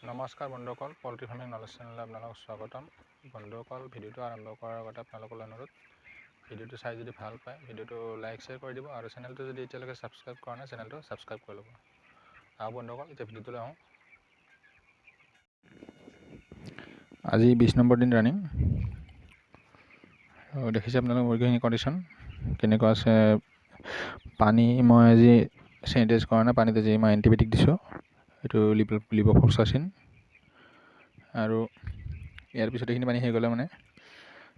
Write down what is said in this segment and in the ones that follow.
নমস্কাৰ বন্ধুসকল, poultry farming knowledge চেনেললৈ আপোনালোকক স্বাগতম। বন্ধুসকল, ভিডিঅ'টো আৰম্ভ কৰাৰ আগতে আপোনালোকৰ অনুৰোধ, ভিডিঅ'টো চাই যদি ভাল পায় ভিডিঅ'টো লাইক শ্বেয়াৰ কৰি দিব আৰু চেনেলটো যদি এতিয়ালৈকে ছাবস্ক্ৰাইব কৰা নাই চেনেলটো ছাবস্ক্ৰাইব কৰি ল'ব। আৰু বন্ধুসকল, এতিয়া ভিডিঅ'টোলৈ আহোঁ। আজি 20 নম্বৰ দিন ৰানিং। দেখিছে আপোনালোকে মুৰ্গীখিনি কণ্ডিশ্যন কেনেকুৱা আছে। পানী মই আজি চেনিটাইজ কৰা নাই, পানীত আজি মই এণ্টিবায়'টিক দিছোঁ, এইটো লিভ'ফ্লক্সাচিন। আৰু ইয়াৰ পিছত এইখিনি পানী হৈ গ'লে মানে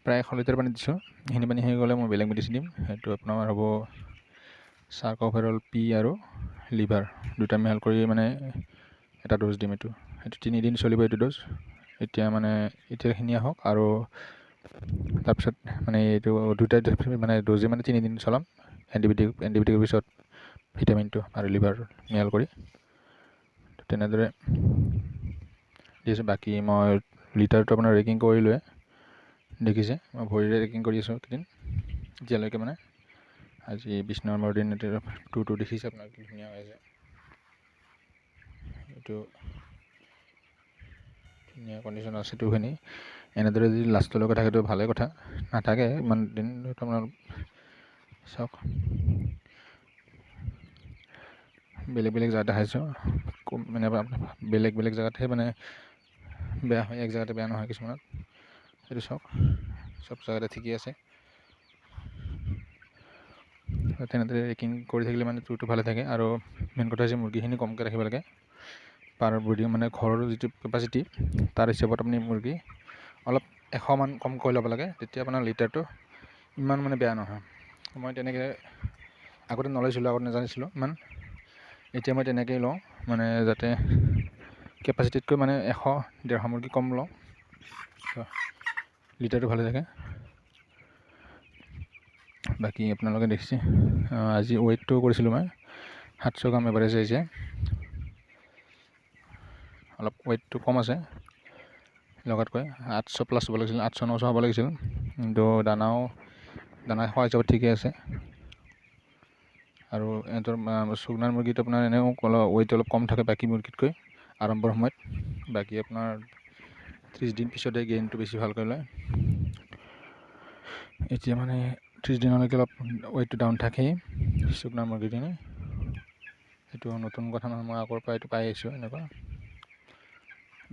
প্ৰায় 100 লিটাৰ পানী দিছোঁ। এইখিনি পানী হৈ গ'লে মই বেলেগ মেডিচিন দিম। সেইটো আপোনাৰ হ'ব চাৰ্কোফেৰল পি আৰু লিভাৰ দুটা মিহল কৰি মানে এটা ড'জ দিম। এইটো 3 দিন চলিব এইটো ড'জ। এতিয়াখিনি আহক আৰু তাৰপিছত মানে এইটো দুটা মানে ড'জে মানে 3 দিন চলাম। এণ্টিবায়'টিকৰ পিছত ভিটামিনটো আৰু লিভাৰ মিহল কৰি তেনেদৰে দিছোঁ। বাকী মই লিটাৰটো আপোনাৰ ৰেকিং কৰিলোৱে, দেখিছে মই ভৰিৰে ৰেকিং কৰি আছোঁ কেইদিন এতিয়ালৈকে। মানে আজি 20 নম্বৰ দিন, টুটো দেখিছে আপোনাৰ কি ধুনীয়া হৈ আছে। এইটো ধুনীয়া কণ্ডিশ্যন আছে টুখিনি। এনেদৰে যদি লাষ্টলৈকে থাকেতো ভালেই কথা, নাথাকে ইমান দিন আপোনাৰ চাওক। বেলেগ বেলেগ জেগাত দেখাইছোঁ, মানে বেলেগ বেলেগ জেগাতহে মানে বেয়া হয়, এক জেগাতে বেয়া নহয় কিছুমানত। সেইটো চাওক, চব জেগাতে ঠিকেই আছে। তেনেদৰে ৰেকিং কৰি থাকিলে মানে টুটো ভালে থাকে। আৰু মেইন কথা হৈছে মুৰ্গীখিনি কমকৈ ৰাখিব লাগে। পাৰ বডি মানে ঘৰৰ যিটো কেপাচিটি তাৰ হিচাপত আপুনি মুৰ্গী অলপ 100 মান কমকৈ ল'ব লাগে, তেতিয়া আপোনাৰ লিটাৰটো ইমান মানে বেয়া নহয়। মই তেনেকৈ আগতে নলৈছিলোঁ, আগতে নাজানিছিলোঁ ইমান, এতিয়া মই তেনেকৈয়ে লওঁ, মানে যাতে কেপাচিটিতকৈ মানে 100-150 মুৰ্গী কম লওঁ, লিটাৰটো ভালে থাকে। বাকী আপোনালোকে দেখিছে আজি ৱেইটটো কৰিছিলোঁ মই 700 গ্ৰাম এভাৰেজ আহিছে। অলপ ৱেইটটো কম আছে লগাতকৈ, 800+ হ'ব লাগিছিল, 800-900 হ'ব লাগিছিল। কিন্তু দানা খোৱা হিচাপত ঠিকে আছে। আৰু ইহঁতৰ চুগনাৰ মুৰ্গীটো আপোনাৰ এনেও ৱেইট অলপ কম থাকে বাকী মুৰ্গীতকৈ আৰম্ভৰ সময়ত। বাকী আপোনাৰ 30 দিন পিছতে গেইনটো বেছি ভালকৈ লয়। এতিয়া মানে 30 দিনলৈকে অলপ ৱেইটটো ডাউন থাকেই চুগনাৰ মুৰ্গীখিনি। সেইটো নতুন কথা নহয়, মই আগৰ পৰা এইটো পাই আহিছোঁ এনেকুৱা।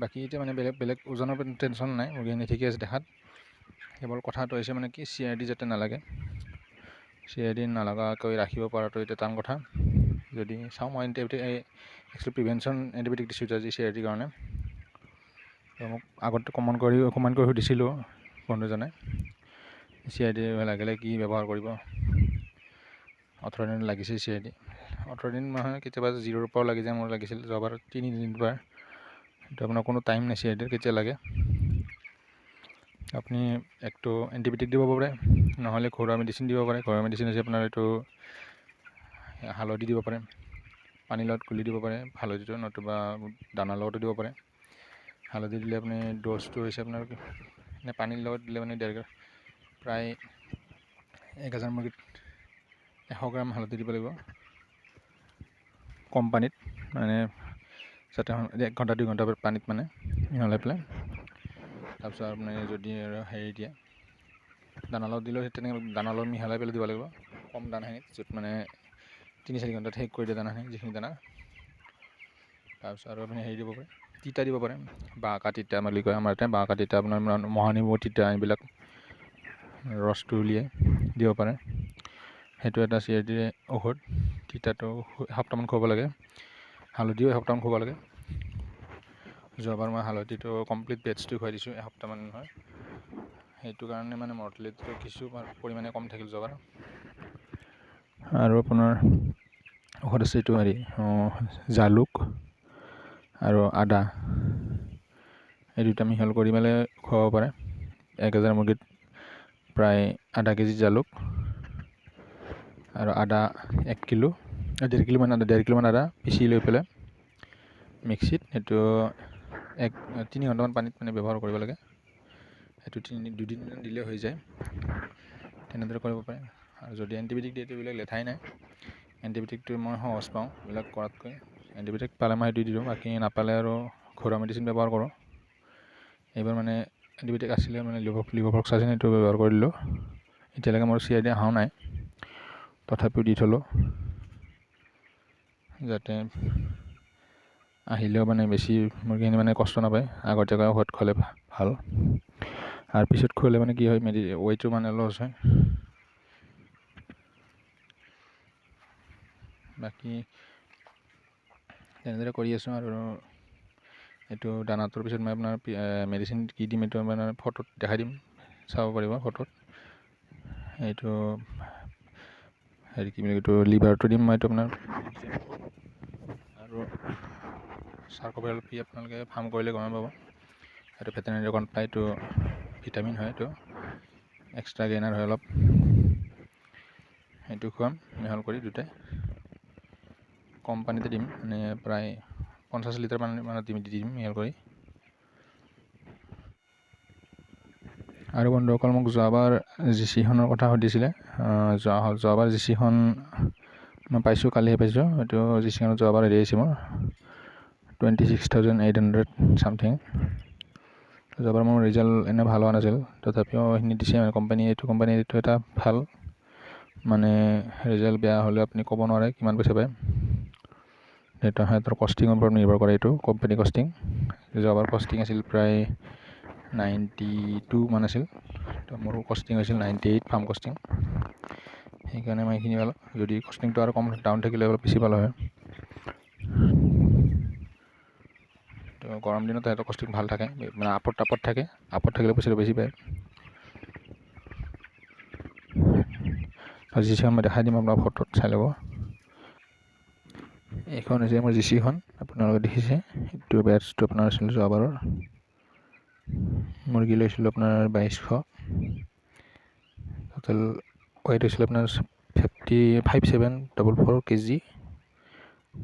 বাকী এতিয়া মানে বেলেগ ওজনৰ টেনশ্যন নাই, মুৰ্গীখিনি ঠিকে আছে দেখাত। কেৱল কথাটো হৈছে মানে কি CRD যাতে নালাগে, CRD নলগাকৈ ৰাখিব পৰাটো এতিয়া টান কথা। যদি চাওঁ, মই একচুৱেলি প্ৰিভেনশ্যন এণ্টিবায়'টিক দিছোঁ আজি CRDৰ কাৰণে। মোক আগতে কমেণ্ট কৰি সুধিছিলোঁ বন্ধুজনে, CRD লাগিলে কি ব্যৱহাৰ কৰিব। 18 দিন লাগিছে CRD, 18 দিন নহয়, কেতিয়াবা 0ৰ পৰাও লাগি যায়। মোৰ লাগিছিল যোৱাবাৰ 3 দিন পৰা। সেইটো আপোনাৰ কোনো টাইম নাই CRDৰ কেতিয়া লাগে। আপুনি একটো এণ্টিবায়'টিক দিব পাৰে, নহ'লে ঘৰুৱা মেডিচিন দিব পাৰে। ঘৰুৱা মেডিচিন হৈছে আপোনাৰ এইটো হালধি দিব পাৰে, পানীৰ লগত গুলি দিব পাৰে হালধিটো, নতুবা দানাৰ লগতো দিব পাৰে। হালধি দিলে আপুনি ড'জটো হৈছে আপোনাৰ মানে পানীৰ লগত দিলে মানে প্ৰায় 1000 মুৰ্গীত 100 গ্ৰাম হালধি দিব লাগিব কম পানীত, মানে যাতে 1 ঘণ্টা 2 ঘণ্টা পানীত মানে মিহলাই পেলাই। তাৰপিছত আপুনি যদি হেৰি দিয়ে দানা লগত দিলেও সেই তেনেকৈ দানা লগত মিহলাই পেলাই দিব লাগিব কম দানাখিনিত, য'ত মানে 3-4 ঘণ্টাত শেষ কৰি দিয়ে দানাখিনি, যিখিনি দানা। তাৰপিছত আৰু আপুনি হেৰি দিব পাৰে, তিতা দিব পাৰে, বাঁহকা তিতা বুলি কয় আমাৰ ইয়াতে। বাঁহকা তিতা আপোনাৰ মহানিমৰ তিতা, এইবিলাক ৰসটো উলিয়াই দিব পাৰে। সেইটো এটা CRD ঔষধ। তিতাটো এসপ্তাহমান খুৱাব লাগে, হালধিও এসপ্তাহমান খুৱাব লাগে। যোৱাবাৰ মই হালধিটো কমপ্লিট বেটছটো খুৱাই দিছোঁ, এসপ্তাহমান হয়। সেইটো কাৰণে মানে মৰ্টেলিটিটো কিছু পৰিমাণে কম থাকিল যোৱাবাৰ। আৰু আপোনাৰ ঔষধ আছে এইটো হেৰি জালুক আৰু আদা, এই দুটা মিহল কৰি পেলাই খুৱাব পাৰে। 1000 মুৰ্গীত প্ৰায় আধা কেজি জালুক আৰু আদা 1 কিলো, 1.5 কিলোমান আদা পিচি লৈ পেলাই মিক্সিত, সেইটো 3 ঘণ্টামান পানীত মানে ব্যৱহাৰ কৰিব লাগে। সেইটো 2 দিন দিলে হৈ যায়, তেনেদৰে কৰিব পাৰে। আৰু যদি এণ্টিবায়'টিক দিয়ে এইবিলাক লেঠাই নাই, এণ্টিবায়'টিকটো মই সহজ পাওঁ এইবিলাক কৰাতকৈ। এণ্টিবায়'টিক পালে মই সেইটো দি দিওঁ, বাকী নাপালে আৰু ঘৰুৱা মেডিচিন ব্যৱহাৰ কৰোঁ। এইবাৰ মানে এণ্টিবায়'টিক আছিলে মানে লিভোফ্লক্সাচিন এইটো ব্যৱহাৰ কৰিলোঁ। এতিয়ালৈকে মোৰ CRD অহাও নাই, তথাপিও দি থলোঁ যাতে আহিলেও মানে বেছি মুৰ্গীখিনি মানে কষ্ট নাপায়, আগতীয়াকৈ ঔষধ খোৱালে ভাল। আৰু পিছত খোৱালে মানে কি হয়, ৱেইটো মানে লছ হয়। বাকী তেনেদৰে কৰি আছোঁ। আৰু এইটো দানাটোৰ পিছত মই আপোনাৰ মেডিচিন কি দিম এইটো আপোনাৰ ফটোত দেখাই দিম, চাব পাৰিব ফটোত। এইটো হেৰি কি বুলি এইটো লিভাৰটো দিম মই এইটো আপোনাৰ। আৰু চাৰ্কোপেল পি আপোনালোকে ফাৰ্ম কৰিলে গম পাব, এইটো ভেটেনাৰী দোকানত পায়। এইটো ভিটামিন হয়, এইটো এক্সট্ৰা গেইনাৰ হয় অলপ। সেইটো খুৱাম মিহল কৰি দুটাই, কম পানীতে দিম, মানে প্ৰায় 50 লিটাৰ পানীত দি দিম মিহল কৰি। আৰু বন্ধুসকল মোক যোৱাবাৰ জিচিখনৰ কথা সুধিছিলে। যোৱাবাৰ জিচিখন মই পাইছোঁ, কালিহে পাইছোঁ। এইটো জিচিখনত যোৱাবাৰ হেৰি আহিছে মোৰ 26,800 চামথিং। যোৱাবাৰ মোৰ ৰিজাল্ট এনে ভাল হোৱা নাছিল, তথাপিও এইখিনি দিছে মানে কোম্পানী এইটো এটা ভাল, মানে ৰিজাল্ট বেয়া হ'লেও আপুনি ক'ব নোৱাৰে কিমান পইচা পায়। সেইটো সিহঁতৰ কষ্টিঙৰ ওপৰত নিৰ্ভৰ কৰে, এইটো কোম্পানী কষ্টিং। যোৱাবাৰ কষ্টিং আছিল প্ৰায় 92 মান আছিল, তো মোৰ কষ্টিং হৈছিল 98 ফাৰ্ম কষ্টিং। সেইকাৰণে মই এইখিনি পালোঁ। যদি কষ্টিংটো আৰু কম ডাউন থাকিলে অলপ বেছি ভাল হয়। তো গৰম দিনত সিহঁতৰ কষ্টিং ভাল থাকে, মানে আপত থাকে, আপত থাকিলে পইচাটো বেছি পায়। আৰু জিচিখন মই দেখাই দিম আপোনাক, ফটোত চাই ল'ব। এইখন হৈছে মোৰ জিচিখন, আপোনালোকে দেখিছে। এইটো বেটছটো আপোনাৰ আছিল যোৱাবাৰৰ। মুৰ্গী লৈছিলোঁ আপোনাৰ 2200, টোটেল ৱেইট হৈছিল আপোনাৰ 5744 kg।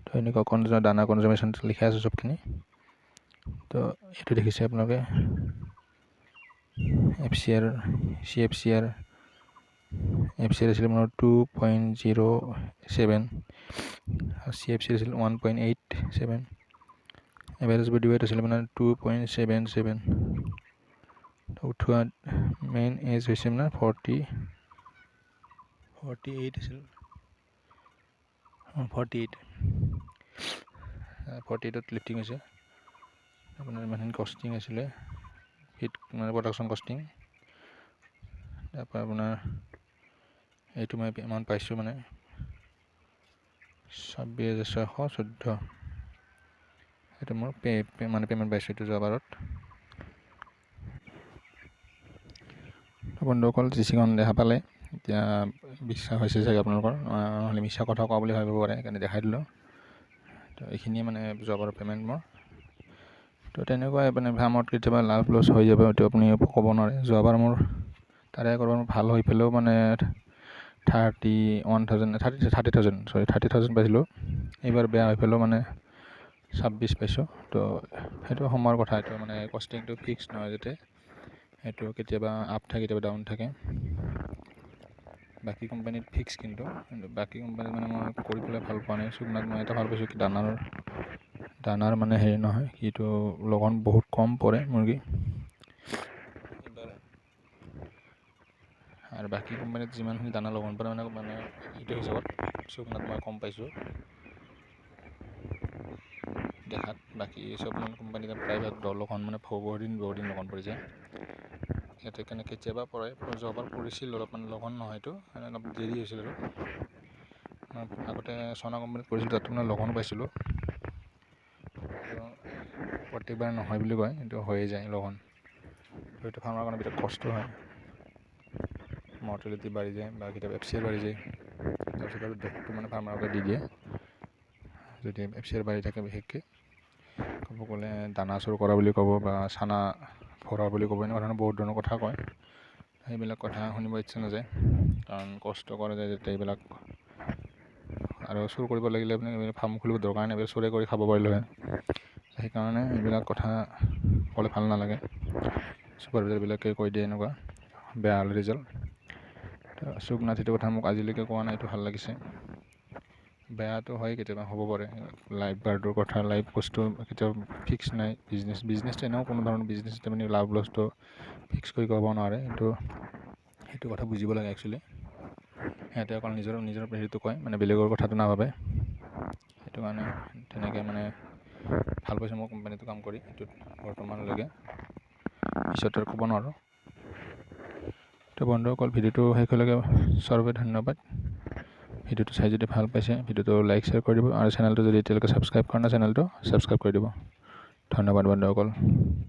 তো এনেকুৱা দানা কনজাৰ্ভেশ্যন লিখা আছে চবখিনি। তো এইটো দেখিছে আপোনালোকে, FCR আছিল আপোনাৰ 2.07, CFC আছিল 1.87, এভাৰেজ বডি ৱেইট আছিল আপোনাৰ 2.77। উঠোৱা মেইন এজ হৈছে আপোনাৰ 48 আছিল, 48ত লিফটিং হৈছে আপোনাৰ। ইমানখিনি কষ্টিং আছিলে, ফিট মানে প্ৰডাকশ্যন কষ্টিং। তাৰপৰা আপোনাৰ এইটো মই এমাউণ্ট পাইছোঁ মানে 26,614। এইটো মোৰ পে'মেণ্ট পাইছোঁ এইটো যোৱাবাৰত। বন্ধুসকল জিচিখন দেখা পালে এতিয়া বিশ্বাস হৈছে চাগে আপোনালোকৰ, নহ'লে মিছা কথা কোৱা বুলি ভাবিব পাৰে, সেইকাৰণে দেখাই দিলোঁ। তো এইখিনিয়ে মানে যোৱাবাৰৰ পে'মেণ্ট মোৰ। তো তেনেকুৱাই মানে ফাৰ্মত কেতিয়াবা লাভ লছ হৈ যাব, এইটো আপুনি ক'ব নোৱাৰে। যোৱাবাৰ মোৰ তাৰে আগৰবাৰ ভাল হৈ পেলাইও মানে 30,000 পাইছিলোঁ। এইবাৰ বেয়া হৈ পেলাইও মানে 26 পাইছোঁ। তো সেইটো সময়ৰ কথা, এইটো মানে কষ্টিংটো ফিক্স নহয় যাতে, সেইটো কেতিয়াবা আপ থাকে কেতিয়াবা ডাউন থাকে। বাকী কোম্পানীত ফিক্স, কিন্তু বাকী কোম্পানীত মানে মই কৰি পেলাই ভাল পোৱা নাই। চুকনাত মই এটা ভাল পাইছোঁ কি দানাৰ মানে হেৰি নহয়, কিন্তু লগন বহুত কম পৰে মুৰ্গী। আৰু বাকী কোম্পানীত যিমানখিনি দানা লগন পৰে মানে এইটো হিচাপত চুকনাত মই কম পাইছোঁ দেখাত। বাকী চব মানে কোম্পানীত প্ৰায়ভাগ লগন মানে বহুত দিন লগন পৰি যায়। ইয়াতে কেতিয়াবা পৰে, যোৱাবাৰ পৰিছিল অলপমান লগন নহয়তো, অলপ দেৰি হৈছিল আৰু। মই আগতে চনা কোম্পানীত কৰিছিলোঁ, তাত মানে লগনো পাইছিলোঁ। প্ৰত্যেকবাৰ নহয় বুলি কয়, কিন্তু হৈয়ে যায় লগন। সেইটো ফাৰ্মৰ কাৰণে বিৰাট কষ্ট হয়, মৰ্টেলিটি বাঢ়ি যায় বা কেতিয়াবা FCR বাঢ়ি যায়। তাৰপিছত আৰু দোষটো মানে ফাৰ্মাৰকে দি দিয়ে, যদি FCR বাঢ়ি থাকে। বিশেষকৈ ক'ব গ'লে দানা চোৰ কৰা বুলি ক'ব বা চানা ভৰা বুলি ক'ব, এনেকুৱা ধৰণৰ বহুত ধৰণৰ কথা কয়। সেইবিলাক কথা শুনিব ইচ্ছা নাযায়, কাৰণ কষ্ট কৰা যায় যেতিয়া এইবিলাক। আৰু চুৰ কৰিব লাগিলে আপুনি ফাৰ্ম খুলিব দৰকাৰ নাই, এইবিলাক চুৰে কৰি খাব পাৰিলে হয়। সেইকাৰণে এইবিলাক কথা ক'লে ভাল নালাগে। চুপাৰভাইজাৰবিলাকে কৈ দিয়ে এনেকুৱা বেয়া হ'লে ৰিজাল্ট। চুকনাথ সেইটো কথা মোক আজিলৈকে কোৱা নাই, এইটো ভাল লাগিছে। বেয়াটো হয় কেতিয়াবা হ'ব পাৰে। লাইভ বাৰ্ডৰ কথা, লাইভ বস্তু কেতিয়াও ফিক্স নাই। বিজনেছটো এনেও কোনো ধৰণৰ বিজনেছতে মানে লাভ লছটো ফিক্স কৰি ক'ব নোৱাৰে, কিন্তু সেইটো কথা বুজিব লাগে একচুৱেলি। সিহঁতে অকল নিজৰ হেৰিটো কয়, মানে বেলেগৰ কথাটো নাভাবে। সেইটো কাৰণে তেনেকৈ মানে ভাল পাইছোঁ মই কোম্পানীটো কাম কৰি এইটোত বৰ্তমানলৈকে। পিছত আৰু ক'ব নোৱাৰোঁ। তো বন্ধুসকল, ভিডিঅ'টো শেষলৈকে চোৱাৰ বাবে ধন্যবাদ। ভিডিঅ'টো চাই যদি ভাল পাইছে, ভিডিঅ'টো লাইক শ্বেয়াৰ কৰি দিব, আৰু চেনেলটো যদি এতিয়ালৈকে ছাবস্ক্ৰাইব কৰা নাই, চেনেলটো ছাবস্ক্ৰাইব কৰি দিব। ধন্যবাদ বন্ধুসকল।